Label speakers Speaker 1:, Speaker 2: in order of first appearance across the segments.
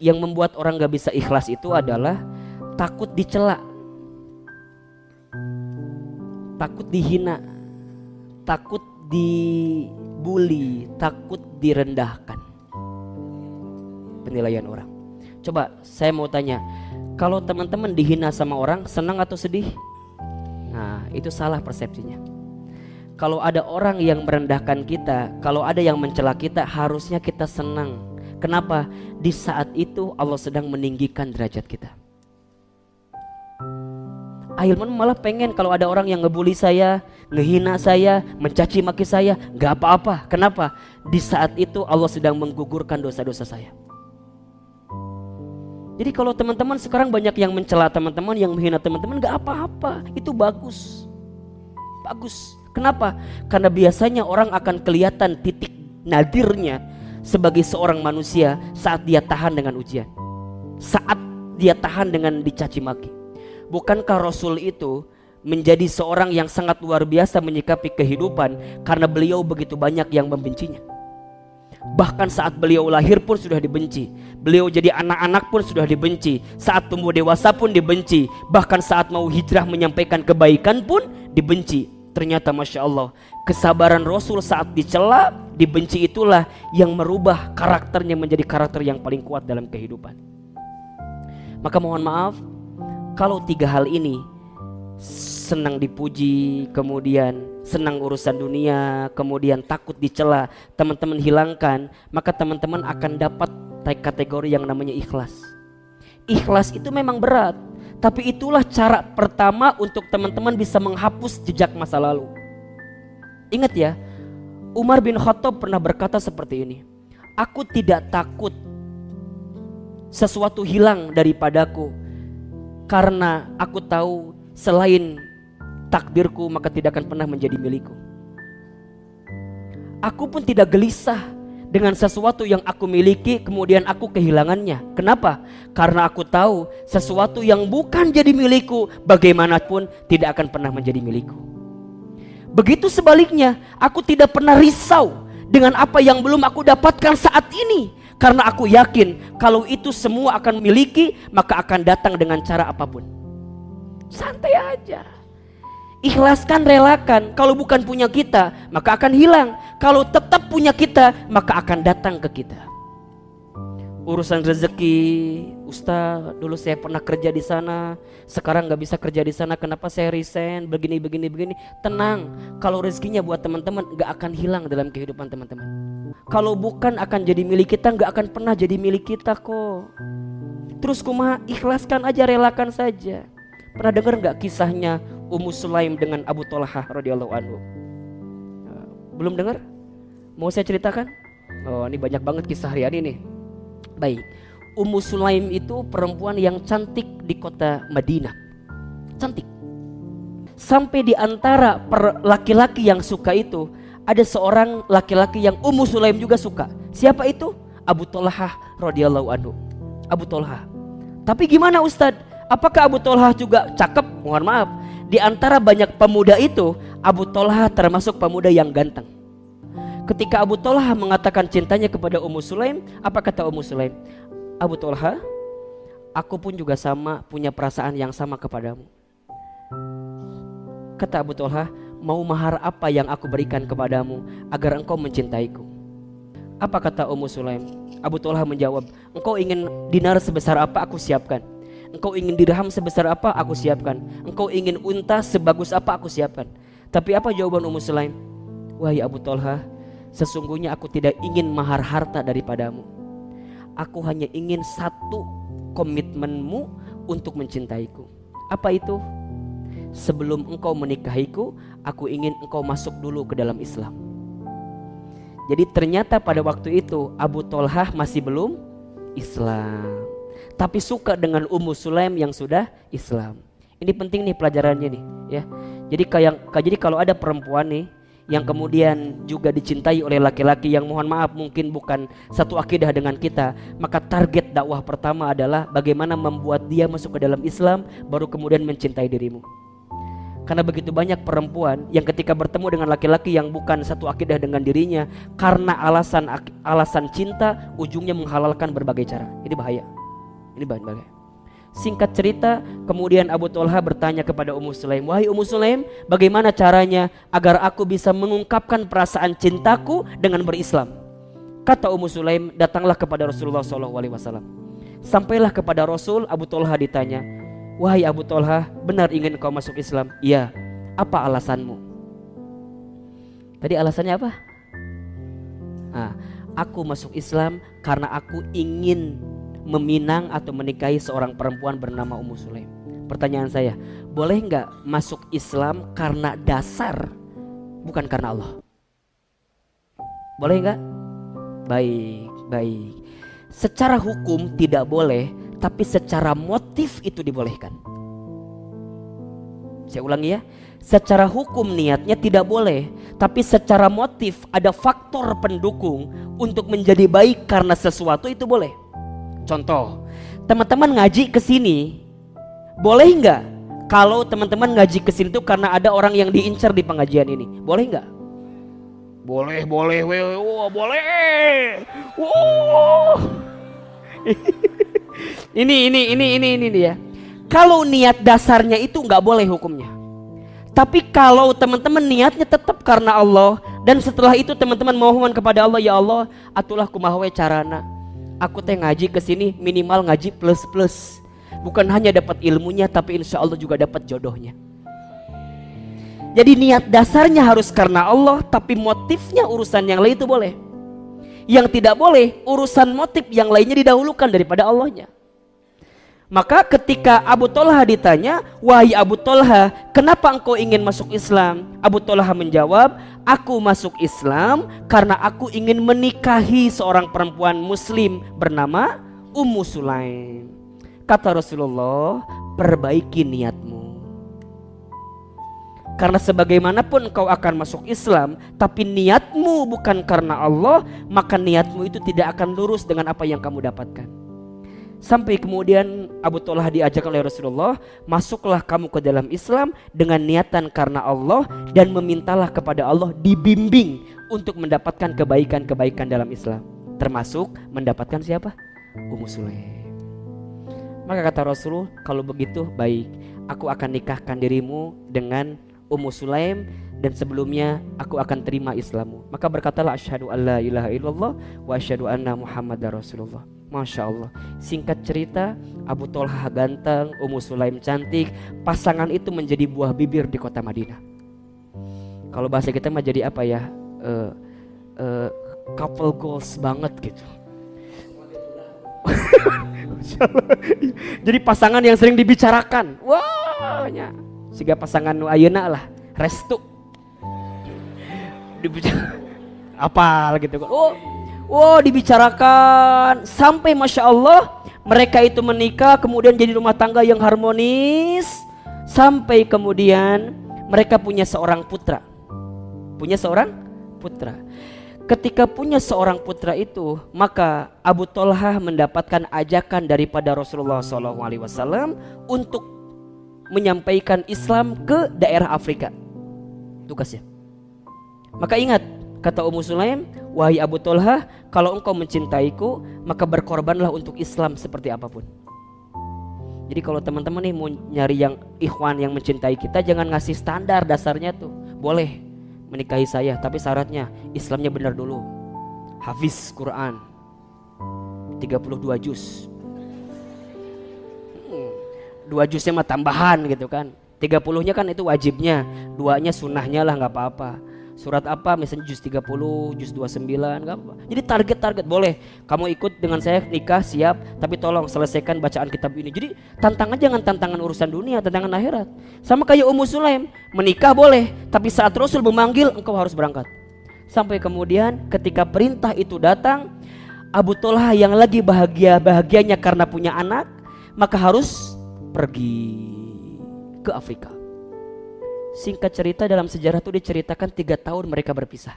Speaker 1: yang membuat orang gak bisa ikhlas itu adalah takut dicela, takut dihina, takut dibully, takut direndahkan. Penilaian orang. Coba saya mau tanya, kalau teman-teman dihina sama orang, senang atau sedih? Nah, itu salah persepsinya. Kalau ada orang yang merendahkan kita, kalau ada yang mencela kita, harusnya kita senang. Kenapa? Di saat itu Allah sedang meninggikan derajat kita. Ahilman malah pengen kalau ada orang yang ngebully saya, ngehina saya, mencaci maki saya, gak apa-apa. Kenapa? Di saat itu Allah sedang menggugurkan dosa-dosa saya. Jadi kalau teman-teman sekarang banyak yang mencela teman-teman, yang menghina teman-teman, gak apa-apa. Itu bagus. Bagus. Kenapa? Karena biasanya orang akan kelihatan titik nadirnya sebagai seorang manusia saat dia tahan dengan ujian, saat dia tahan dengan dicaci maki. Bukankah Rasul itu menjadi seorang yang sangat luar biasa menyikapi kehidupan karena beliau begitu banyak yang membencinya? Bahkan saat beliau lahir pun sudah dibenci, beliau jadi anak-anak pun sudah dibenci, saat tumbuh dewasa pun dibenci, bahkan saat mau hijrah menyampaikan kebaikan pun dibenci. Ternyata Masya Allah, kesabaran Rasul saat dicela, dibenci itulah yang merubah karakternya menjadi karakter yang paling kuat dalam kehidupan. Maka mohon maaf, kalau tiga hal ini, senang dipuji, kemudian senang urusan dunia, kemudian takut dicela, teman-teman hilangkan, maka teman-teman akan dapat kategori yang namanya ikhlas. Ikhlas itu memang berat, tapi itulah cara pertama untuk teman-teman bisa menghapus jejak masa lalu. Ingat ya, Umar bin Khattab pernah berkata seperti ini, aku tidak takut sesuatu hilang daripadaku, karena aku tahu selain takdirku maka tidak akan pernah menjadi milikku. Aku pun tidak gelisah dengan sesuatu yang aku miliki kemudian aku kehilangannya. Kenapa? Karena aku tahu sesuatu yang bukan jadi milikku bagaimanapun tidak akan pernah menjadi milikku. Begitu sebaliknya, aku tidak pernah risau dengan apa yang belum aku dapatkan saat ini, karena aku yakin kalau itu semua akan miliki maka akan datang dengan cara apapun. Santai aja. Ikhlaskan, relakan. Kalau bukan punya kita, maka akan hilang. Kalau tetap punya kita, maka akan datang ke kita. Urusan rezeki, Ustaz, dulu saya pernah kerja di sana, sekarang nggak bisa kerja di sana. Kenapa saya resign? Begini. Tenang, kalau rezekinya buat teman-teman nggak akan hilang dalam kehidupan teman-teman. Kalau bukan akan jadi milik kita, nggak akan pernah jadi milik kita kok. Terus kumaha, ikhlaskan aja, relakan saja. Pernah dengar nggak kisahnya Ummu Sulaim dengan Abu Thalhah radhiyallahu anhu? Belum dengar? Mau saya ceritakan? Oh, ini banyak banget kisah harian ini. Baik, Ummu Sulaim itu perempuan yang cantik di kota Madinah. Cantik. Sampai di antara laki-laki yang suka itu, ada seorang laki-laki yang Ummu Sulaim juga suka. Siapa itu? Abu Thalhah radhiyallahu anhu. Abu Thalhah. Tapi gimana Ustadz? Apakah Abu Thalhah juga cakep? Mohon maaf, di antara banyak pemuda itu, Abu Thalhah termasuk pemuda yang ganteng. Ketika Abu Thalhah mengatakan cintanya kepada Ummu Sulaim, apa kata Ummu Sulaim? Abu Thalhah, aku pun juga sama, punya perasaan yang sama kepadamu. Kata Abu Thalhah, mau mahar apa yang aku berikan kepadamu agar engkau mencintaiku? Apa kata Ummu Sulaim? Abu Thalhah menjawab, engkau ingin dinar sebesar apa aku siapkan. Engkau ingin dirham sebesar apa aku siapkan. Engkau ingin unta sebagus apa aku siapkan. Tapi apa jawaban Ummu Sulaim? Wahai Abu Thalhah, sesungguhnya aku tidak ingin mahar harta daripadamu. Aku hanya ingin satu komitmenmu untuk mencintaiku. Apa itu? Sebelum engkau menikahiku, aku ingin engkau masuk dulu ke dalam Islam. Jadi ternyata pada waktu itu Abu Thalhah masih belum Islam, tapi suka dengan Ummu Sulaim yang sudah Islam. Ini penting nih pelajarannya nih ya. Jadi kalau ada perempuan nih yang kemudian juga dicintai oleh laki-laki yang mohon maaf mungkin bukan satu akidah dengan kita, maka target dakwah pertama adalah bagaimana membuat dia masuk ke dalam Islam, baru kemudian mencintai dirimu. Karena begitu banyak perempuan yang ketika bertemu dengan laki-laki yang bukan satu akidah dengan dirinya, karena alasan cinta, ujungnya menghalalkan berbagai cara. Ini bahaya. Ini bahaya. Singkat cerita, kemudian Abu Thalha bertanya kepada Ummu Sulaim, "Wahai Ummu Sulaim, bagaimana caranya agar aku bisa mengungkapkan perasaan cintaku dengan berislam?" Kata Ummu Sulaim, "Datanglah kepada Rasulullah SAW." Sampailah kepada Rasul, Abu Thalha ditanya, "Wahai Abu Thalha, benar ingin kau masuk Islam?" "Iya." "Apa alasanmu?" Tadi alasannya apa? Aku masuk Islam karena aku ingin meminang atau menikahi seorang perempuan bernama Ummu Sulaim. Pertanyaan saya, boleh nggak masuk Islam karena dasar, bukan karena Allah? Boleh nggak? Baik. Secara hukum tidak boleh, tapi secara motif itu dibolehkan. Saya ulangi ya, secara hukum niatnya tidak boleh, tapi secara motif ada faktor pendukung untuk menjadi baik karena sesuatu itu boleh. Contoh, teman-teman ngaji ke sini, boleh nggak kalau teman-teman ngaji ke sini tuh karena ada orang yang diincar di pengajian ini? Boleh nggak? Boleh. Wow, boleh. Wow. Ini dia. Kalau niat dasarnya itu nggak boleh hukumnya. Tapi kalau teman-teman niatnya tetap karena Allah, dan setelah itu teman-teman mohon kepada Allah, "Ya Allah, atulah kumaha we carana. Aku teh ngaji ke sini minimal ngaji plus. Bukan hanya dapat ilmunya, tapi insya Allah juga dapat jodohnya." Jadi niat dasarnya harus karena Allah, tapi motifnya urusan yang lain itu boleh. Yang tidak boleh, urusan motif yang lainnya didahulukan daripada Allahnya. Maka ketika Abu Thalha ditanya, "Wahai Abu Thalha, kenapa engkau ingin masuk Islam?" Abu Thalha menjawab, "Aku masuk Islam karena aku ingin menikahi seorang perempuan muslim bernama Ummu Sulaim." Kata Rasulullah, "Perbaiki niatmu. Karena sebagaimanapun engkau akan masuk Islam, tapi niatmu bukan karena Allah, maka niatmu itu tidak akan lurus dengan apa yang kamu dapatkan." Sampai kemudian Abu Thalha diajak oleh Rasulullah, "Masuklah kamu ke dalam Islam dengan niatan karena Allah, dan memintalah kepada Allah dibimbing untuk mendapatkan kebaikan-kebaikan dalam Islam, termasuk mendapatkan siapa? Ummu Sulaim." Maka kata Rasul, "Kalau begitu baik, aku akan nikahkan dirimu dengan Ummu Sulaim, dan sebelumnya aku akan terima Islammu." Maka berkatalah, "Asyhadu an la ilaha illallah wa asyhadu anna Muhammadar Rasulullah." Masya Allah. Singkat cerita, Abu Thalha ganteng, Ummu Sulaim cantik. Pasangan itu menjadi buah bibir di kota Madinah. Kalau bahasa kita mah jadi apa ya, couple goals banget gitu. Jadi pasangan yang sering dibicarakan. Wah, siga pasangan nu ayeuna lah, restu. Dibicarakan apa gitu kan. Dibicarakan sampai Masya Allah mereka itu menikah, kemudian jadi rumah tangga yang harmonis, sampai kemudian mereka punya seorang putra. Ketika punya seorang putra itu, maka Abu Thalha mendapatkan ajakan daripada Rasulullah SAW untuk menyampaikan Islam ke daerah Afrika, tugasnya. Maka ingat, kata Ummu Sulaim, "Wahai Abu Thalha, kalau engkau mencintaiku, maka berkorbanlah untuk Islam seperti apapun." Jadi kalau teman-teman nih mau nyari yang ikhwan yang mencintai kita, jangan ngasih standar dasarnya tuh. Boleh menikahi saya, tapi syaratnya Islamnya benar dulu. Hafiz Quran 32 juz. 2 juznya mah tambahan gitu kan. 30-nya kan itu wajibnya, 2-nya sunnahnya lah, nggak apa-apa. Surat apa misalnya juz 30, juz 29, nggak apa-apa. Jadi target boleh. Kamu ikut dengan saya nikah siap, tapi tolong selesaikan bacaan kitab ini. Jadi tantangan jangan tantangan urusan dunia, tantangan akhirat. Sama kayak Ummu Sulaim, menikah boleh, tapi saat Rasul memanggil engkau harus berangkat. Sampai kemudian ketika perintah itu datang, Abu Thalha yang lagi bahagianya karena punya anak, maka harus pergi ke Afrika. Singkat cerita, dalam sejarah itu diceritakan 3 tahun mereka berpisah.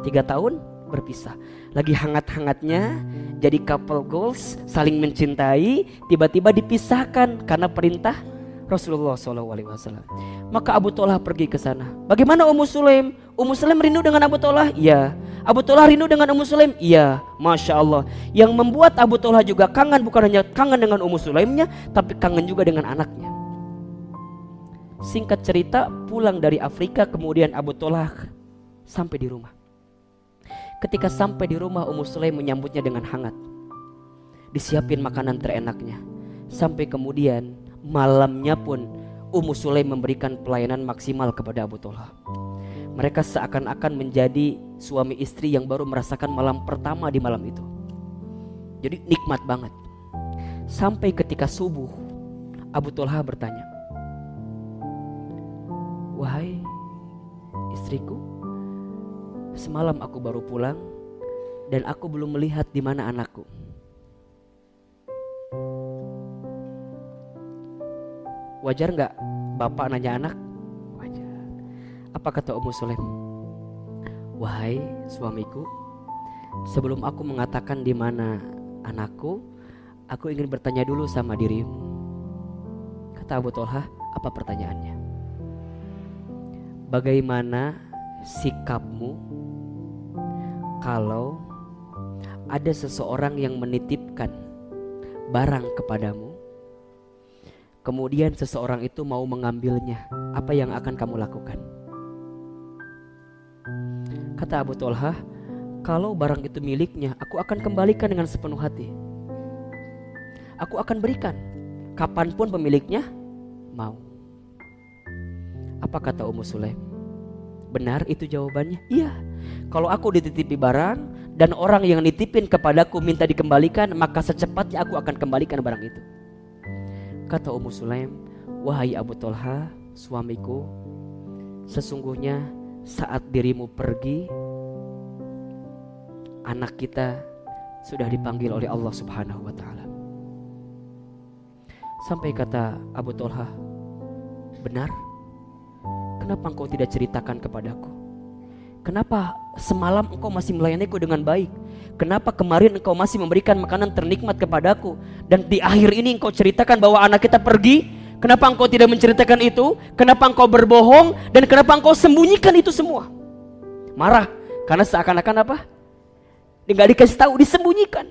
Speaker 1: 3 tahun berpisah. Lagi hangat-hangatnya jadi couple goals, saling mencintai, tiba-tiba dipisahkan karena perintah Rasulullah SAW. Maka Abu Thalhah pergi ke sana. Bagaimana Ummu Sulaim? Ummu Sulaim rindu dengan Abu Thalhah? Iya. Abu Thalhah rindu dengan Ummu Sulaim? Iya. Masya Allah. Yang membuat Abu Thalhah juga kangen, bukan hanya kangen dengan Ummu Sulaimnya, tapi kangen juga dengan anaknya. Singkat cerita, pulang dari Afrika, kemudian Abu Thalhah sampai di rumah. Ketika sampai di rumah, Ummu Sulaim menyambutnya dengan hangat. Disiapin makanan terenaknya. Sampai kemudian malamnya pun Ummu Sulaim memberikan pelayanan maksimal kepada Abu Thalhah. Mereka seakan-akan menjadi suami istri yang baru merasakan malam pertama di malam itu. Jadi nikmat banget. Sampai ketika subuh, Abu Thalhah bertanya, "Wahai istriku, semalam aku baru pulang dan aku belum melihat di mana anakku." Wajar nggak bapak nanya anak? Wajar. Apa kata Ummu Sulaim? "Wahai suamiku, sebelum aku mengatakan di mana anakku, aku ingin bertanya dulu sama dirimu." Kata Abu Thalhah, "Apa pertanyaannya?" "Bagaimana sikapmu kalau ada seseorang yang menitipkan barang kepadamu, kemudian seseorang itu mau mengambilnya, apa yang akan kamu lakukan?" Kata Abu Thalhah, "Kalau barang itu miliknya, aku akan kembalikan dengan sepenuh hati. Aku akan berikan kapanpun pemiliknya mau." Apa kata Ummu Sulaim? "Benar itu jawabannya?" "Iya, kalau aku dititipi barang dan orang yang nitipin kepadaku minta dikembalikan, maka secepatnya aku akan kembalikan barang itu." Kata Ummu Sulaim, "Wahai Abu Thalhah, suamiku, sesungguhnya saat dirimu pergi, anak kita sudah dipanggil oleh Allah Subhanahu wa Ta'ala." Sampai kata Abu Thalhah, "Benar? Kenapa engkau tidak ceritakan kepadaku? Kenapa semalam engkau masih melayaniku dengan baik? Kenapa kemarin engkau masih memberikan makanan ternikmat kepadaku? Dan di akhir ini engkau ceritakan bahwa anak kita pergi? Kenapa engkau tidak menceritakan itu? Kenapa engkau berbohong? Dan kenapa engkau sembunyikan itu semua?" Marah, karena seakan-akan apa? Nggak dikasih tahu, disembunyikan.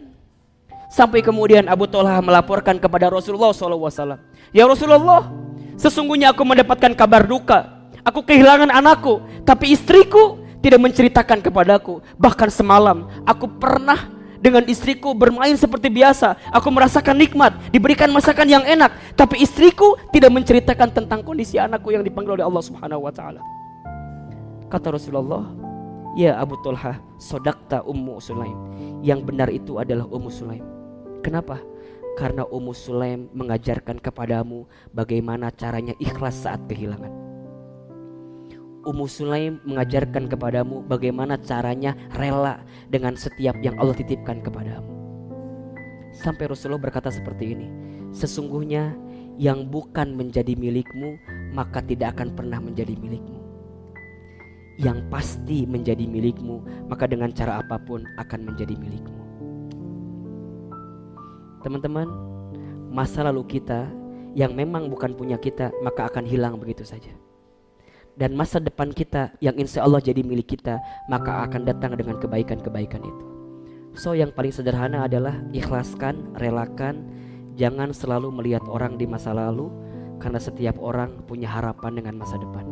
Speaker 1: Sampai kemudian Abu Thalhah melaporkan kepada Rasulullah SAW, "Ya Rasulullah, sesungguhnya aku mendapatkan kabar duka. Aku kehilangan anakku, tapi istriku tidak menceritakan kepadaku. Bahkan semalam aku pernah dengan istriku bermain seperti biasa. Aku merasakan nikmat, diberikan masakan yang enak, tapi istriku tidak menceritakan tentang kondisi anakku yang dipanggil oleh Allah Subhanahu wa Ta'ala." Kata Rasulullah, "Ya Abu Thalhah, sodakta Ummu Sulaim. Yang benar itu adalah Ummu Sulaim." Kenapa? Karena Ummu Sulaim mengajarkan kepadamu bagaimana caranya ikhlas saat kehilangan. Ummu Sulaim mengajarkan kepadamu bagaimana caranya rela dengan setiap yang Allah titipkan kepadamu. Sampai Rasulullah berkata seperti ini, "Sesungguhnya yang bukan menjadi milikmu maka tidak akan pernah menjadi milikmu. Yang pasti menjadi milikmu maka dengan cara apapun akan menjadi milikmu." Teman-teman, masa lalu kita yang memang bukan punya kita maka akan hilang begitu saja. Dan masa depan kita yang insya Allah jadi milik kita maka akan datang dengan kebaikan-kebaikan itu. So yang paling sederhana adalah ikhlaskan, relakan. Jangan selalu melihat orang di masa lalu, karena setiap orang punya harapan dengan masa depan.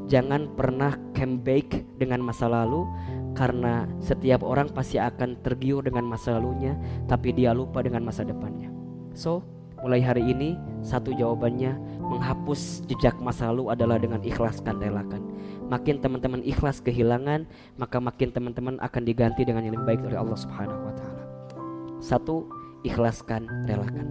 Speaker 1: Jangan pernah comeback dengan masa lalu, karena setiap orang pasti akan tergiur dengan masa lalunya, tapi dia lupa dengan masa depannya. So mulai hari ini satu jawabannya, menghapus jejak masa lalu adalah dengan ikhlaskan, relakan. Makin teman-teman ikhlas kehilangan, maka makin teman-teman akan diganti dengan yang lebih baik oleh Allah Subhanahu wa Ta'ala. Satu, ikhlaskan, relakan.